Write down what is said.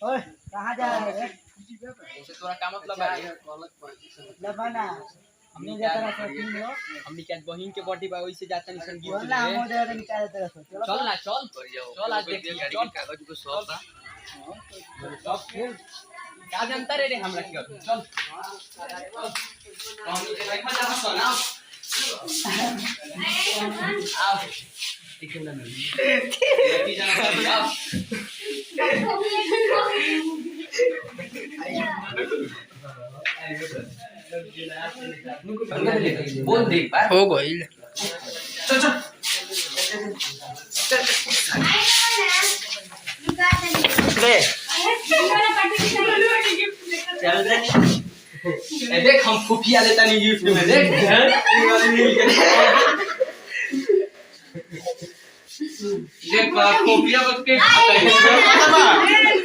ओए कहाँ जा रहे है? उसे तोरा का मतलब है लबाना हमने जाता रहा तीन लोग हमनी क्या बहिन के बर्थडे बा वैसे जाता नहीं संगीत बोल ना हम उधर निकाल तेरा सो चल ना चल चल आज देख चल कागज को सब बा सब खेल का जानता रे हमरा के चल हमनी के लाइफ में जा ना आओ ठीक है ना लड़की जाना आओ बोल दे बार हो गइल चल चल ले चल ए देख हम खुफिया देता नहीं गिफ्ट में देख देख खुफिया बच के खाता है